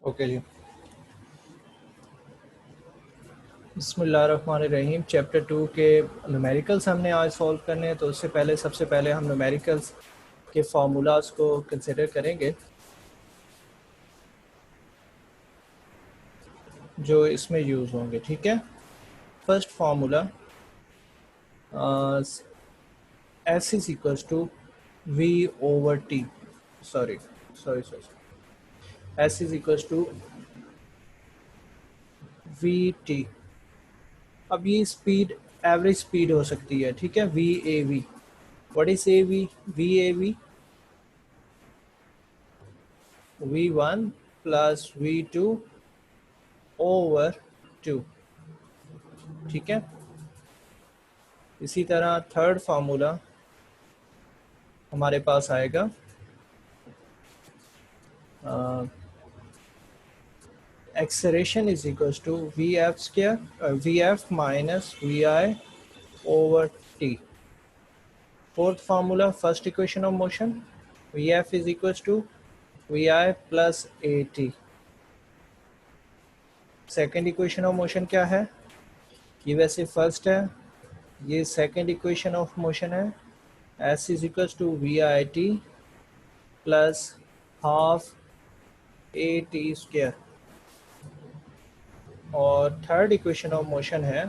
Okay जी। बिस्मिल्लाहिर्रहमानिर्रहीम। Chapter 2 के numericals हमने आज सॉल्व करने हैं, तो उससे पहले सबसे पहले हम न्यूमेरिकल्स के फार्मूलाज को कंसिडर करेंगे जो इसमें यूज़ होंगे। ठीक है, first formula s is equals to v over t, sorry s is equals to v t. अब ये स्पीड एवरेज स्पीड हो सकती है। ठीक है, V A V, what is A V? V A V V1 plus V2 over 2। ठीक है, इसी तरह थर्ड फार्मूला हमारे पास आएगा acceleration is equals to v f square, v f minus v i over t. Fourth formula, first equation of motion, v f is equals to v i plus a t. Second equation of motion क्या है? ये वैसे first है, ये second equation of motion है। S is equals to v i t plus half a t square. और third equation of motion है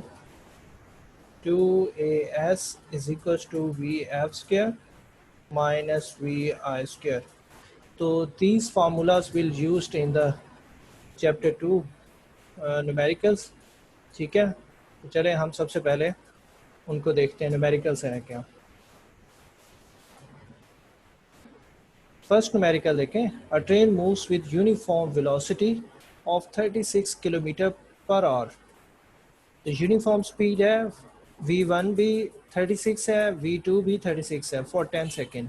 2as is equals to v f square minus v i square. तो these formulas will used in the chapter 2 numericals. ठीक है, तो चलें हम सबसे पहले उनको देखते हैं न्यूमेरिकल्स हैं क्या। फर्स्ट न्यूमेरिकल देखें, अ train moves with uniform velocity of 36 kilometre per hour. तो यूनिफॉर्म स्पीड है, v1 भी 36 है, v2 भी 36 है for 10 second.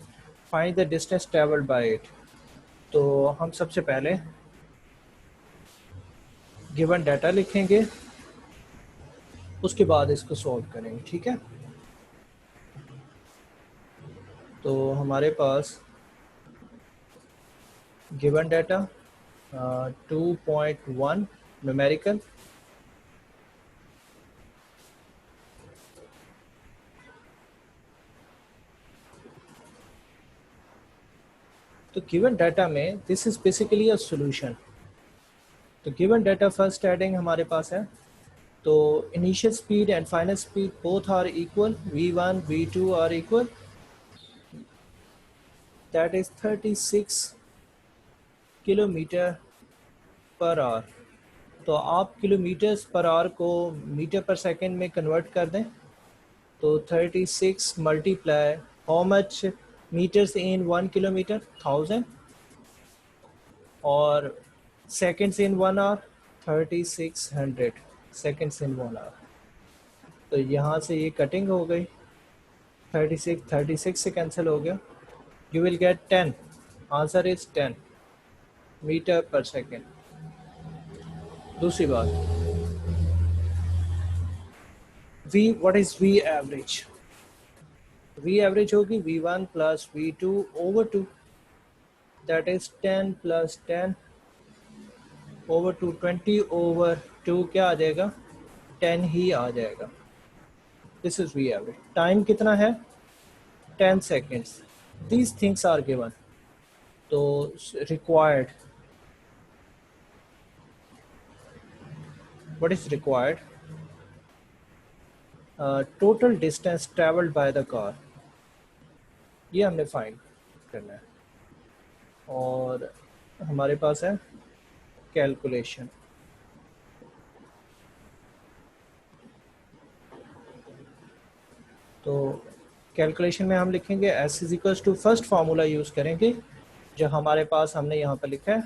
Find the distance travelled bye it. तो हम सबसे पहले गिवन डाटा लिखेंगे, उसके बाद इसको सॉल्व करेंगे। ठीक है, तो हमारे पास गिवन डाटा 2.1 न्यूमेरिकल, तो गिवन डाटा में this is basically a solution. तो गिवन डाटा फर्स्ट हेडिंग हमारे पास है, तो initial speed and final speed both are equal, v1 v2 are equal, that is 36 kilometre per hour. तो आप kilometres per hour को metre पर सेकंड में कन्वर्ट कर दें, तो 36 multiply how much metres in 1 kilometre, 1000, और seconds in 1 hour 3600 seconds in 1 hour. तो यहाँ से ये कटिंग हो गई, 36 से कैंसिल हो गया, you will get 10, answer is 10 meter per second. दूसरी बात, v what is v average? v average होगी v1 plus v2 over 2, that is 10 plus 10 over 2, 20 over 2 क्या आ जाएगा? 10 ही आ जाएगा। This is v average. Time कितना है? 10 seconds. These things are given. तो required, what is required? Total distance travelled by the car, ये हमने फाइंड करना है। और हमारे पास है कैलकुलेशन। तो कैलकुलेशन में हम लिखेंगे s is equals to, first formula use करेंगे जो हमारे पास हमने यहाँ पर लिखा है,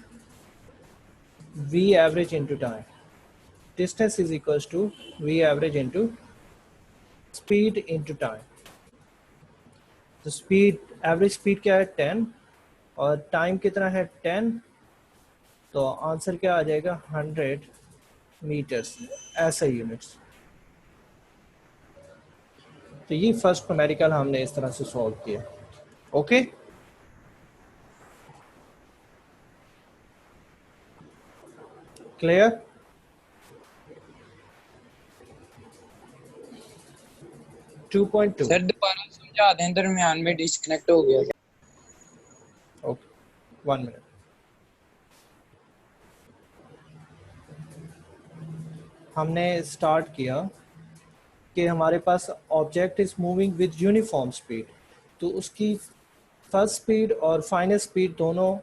v average into time. Distance is equals to v average into speed into time. तो स्पीड, एवरेज स्पीड क्या है? 10, और टाइम कितना है? 10। तो आंसर क्या आ जाएगा? 100 मीटर्स, ऐसा यूनिट्स। तो ये फर्स्ट न्यूमेरिकल हमने इस तरह से सॉल्व किया। Okay, clear? Two point two. Sir दोबारा समझा दें, दरमियान में डिस्कनेक्ट हो गया। Okay, 1 minute. हमने स्टार्ट किया कि हमारे पास object is moving with uniform speed, तो उसकी फर्स्ट स्पीड और फाइनल स्पीड दोनों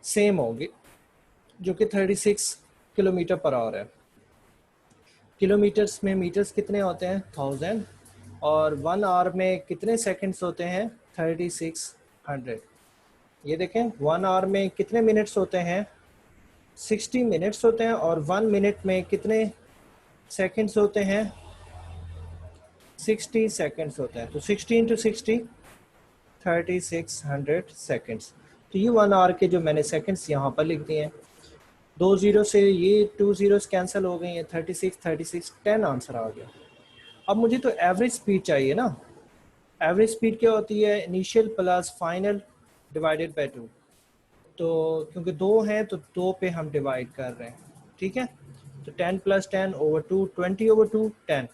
सेम होगी, जो कि 36 किलोमीटर पर आवर है। किलोमीटर्स में मीटर्स कितने होते हैं? 1000। और 1 आवर में कितने सेकंड्स होते हैं? 3600। ये देखें, 1 आवर में कितने मिनट्स होते हैं? 60 मिनट्स होते हैं। और 1 मिनट में कितने सेकंड्स होते हैं? 60 सेकंड्स होते हैं। तो 60 इंटू 60, 3600 सेकंड्स। तो ये 1 आवर के जो मैंने सेकंड्स यहाँ पर लिख दिए हैं। 2 जीरो से ये 2 जीरोस कैंसिल हो गई हैं। 36 10 आंसर आ गया। अब मुझे तो एवरेज स्पीड चाहिए ना। एवरेज स्पीड क्या होती है? Initial plus final divided by 2। तो क्योंकि 2 हैं तो 2 पे हम डिवाइड कर रहे हैं, ठीक है। तो 10 प्लस 10 ओवर 2, 20 ओवर 2, 10।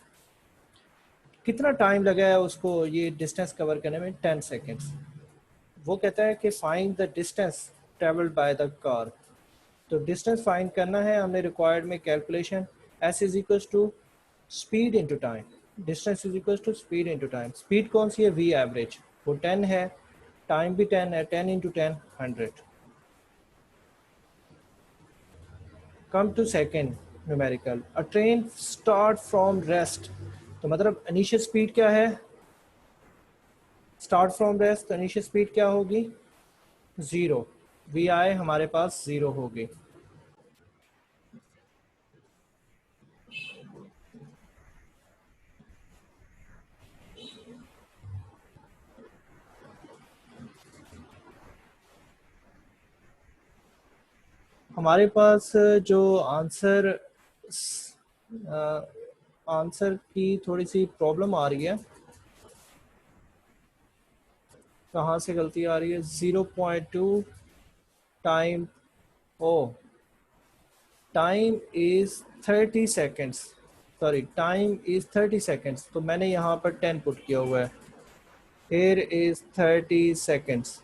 कितना टाइम लगा है उसको ये डिस्टेंस कवर करने में? 10 सेकेंड्स। वो कहता है कि find the distance travelled by the car. तो डिस्टेंस फाइंड करना है हमने। रिक्वायर्ड में calculation s is equal to speed into time. Distance is equal to speed into time. Speed कौन सी है? वी एवरेज, वो 10 है। टाइम भी 10 है। 10 into 10, 100। Come to second numerical. A train start from rest, तो मतलब इनिशियल स्पीड क्या है? स्टार्ट फ्रॉम रेस्ट, तो इनिशियल स्पीड क्या होगी? 0। वी आई हमारे पास 0 होगी। हमारे पास जो आंसर आंसर की थोड़ी सी प्रॉब्लम आ रही है। कहाँ से गलती आ रही है? 0.2 time. Oh, time is 30 seconds. Sorry, time is 30 seconds. तो मैंने यहाँ पर 10 पुट किया हुआ है। Here is 30 seconds.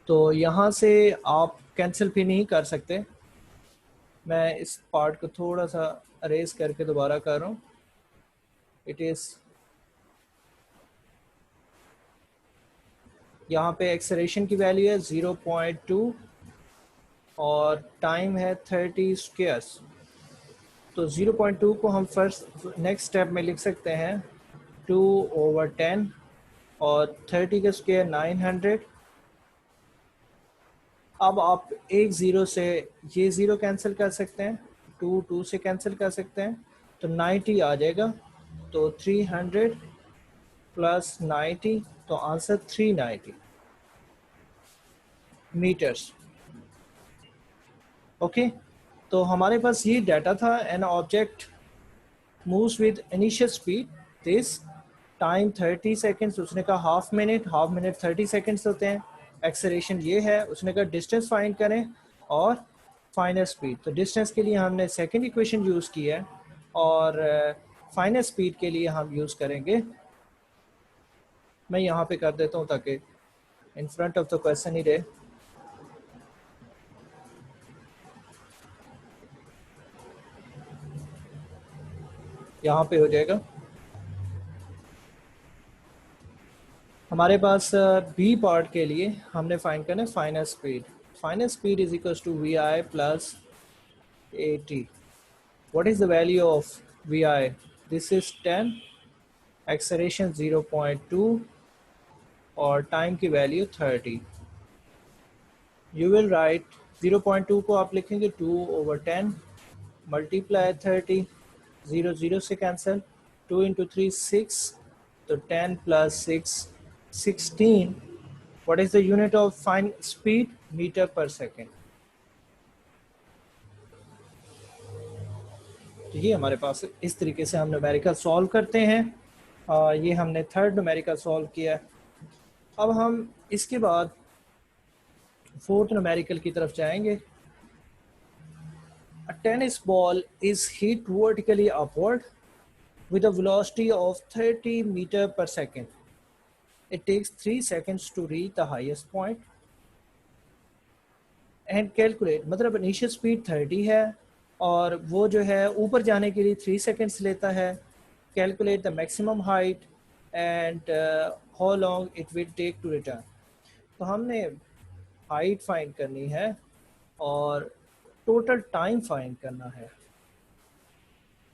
तो यहाँ से आप कैंसिल भी नहीं कर सकते। मैं इस पार्ट को थोड़ा सा अरेज करके दोबारा कर रहा हूँ। इट इज़, यहाँ पे एक्सेलरेशन की वैल्यू है 0.2 और टाइम है 30 स्क्वायर्स। तो 0.2 को हम फर्स्ट नेक्स्ट स्टेप में लिख सकते हैं 2/10 और 30 का स्क्वायर 900। अब आप एक ज़ीरो से ये ज़ीरो कैंसिल कर सकते हैं, 2 से कैंसिल कर सकते हैं, तो 90 आ जाएगा। तो 300 प्लस 90, तो आंसर 390 मीटर्स। ओके, तो हमारे पास ये डाटा था। An object moves with initial speed this, time 30 seconds. उसने कहा half minute, half minute 30 seconds होते हैं। एक्सेलरेशन ये है। उसने कहा डिस्टेंस फाइंड करें और फाइनल स्पीड। तो डिस्टेंस के लिए हमने सेकंड इक्वेशन यूज़ की है और फाइनल स्पीड के लिए हम यूज़ करेंगे, मैं यहाँ पे कर देता हूँ ताकि in front of the question ही रहे। यहाँ पे हो जाएगा। हमारे पास बी पार्ट के लिए हमने फाइंड करना है final speed. Final speed is equal to v i plus a t. What is the value of v i? This is 10, acceleration 0.2 और टाइम की वैल्यू 30। यू विल राइट 0.2 को आप लिखेंगे 2/10 मल्टीप्लाई 30, 0 0 से कैंसिल, 2 इंटू 3 6, तो 10 प्लस 6 16। What is the unit of fine speed? Metre per second. तो ये हमारे पास इस तरीके से हम न्यूमेरिकल सॉल्व करते हैं। ये हमने थर्ड न्यूमेरिकल सॉल्व किया है। अब हम इसके बाद फोर्थ न्यूमेरिकल की तरफ जाएंगे। tennis ball is hit vertically upward with a velocity of 30 meter per second. It takes 3 seconds to reach the highest point. And calculate, मतलब इनिशियल स्पीड 30 है और वो जो है ऊपर जाने के लिए 3 सेकेंड्स लेता है. Calculate the maximum height and how long it will take to return. तो हमने हाइट फाइंड करनी है और टोटल टाइम फाइंड करना है.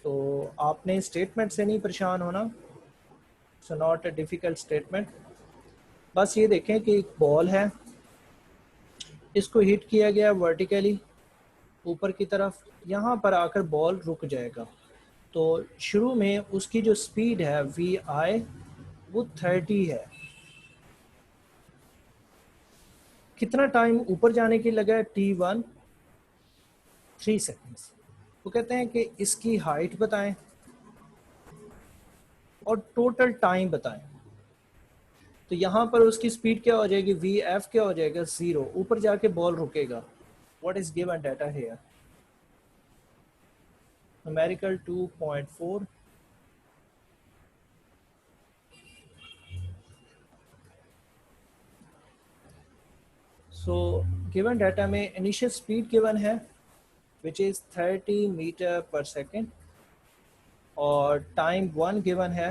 तो आपने स्टेटमेंट से नहीं परेशान होना. So not a difficult statement. बस ये देखें कि एक बॉल है, इसको हिट किया गया वर्टिकली ऊपर की तरफ. यहाँ पर आकर बॉल रुक जाएगा. तो शुरू में उसकी जो स्पीड है वी आई वो 30 है. कितना टाइम ऊपर जाने के लगा है T1 3 सेकेंड्स. वो कहते हैं कि इसकी हाइट बताएं और टोटल टाइम बताएं. तो यहाँ पर उसकी स्पीड क्या हो जाएगी, वी एफ क्या हो जाएगा 0. ऊपर जाके बॉल रुकेगा. What is given data here, numerical 2.4. So given data में इनिशियल स्पीड गिवन है which is 30 metre per second और टाइम 1 गिवन है.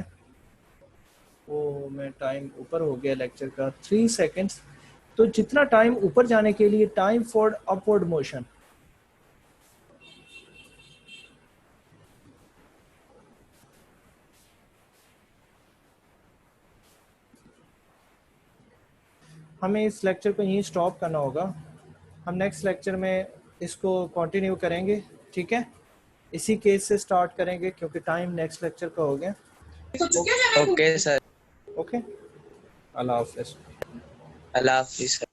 वो मैं टाइम ऊपर हो गया लेक्चर का 3 सेकेंड्स. तो जितना टाइम ऊपर जाने के लिए टाइम फॉर अपवर्ड मोशन, हमें इस लेक्चर को यहीं स्टॉप करना होगा. हम नेक्स्ट लेक्चर में इसको कंटिन्यू करेंगे. ठीक है, इसी केस से स्टार्ट करेंगे क्योंकि टाइम नेक्स्ट लेक्चर का हो गया. Okay sir. ओके, अल्लाह हाफिज़. अल्लाह हाफिज़.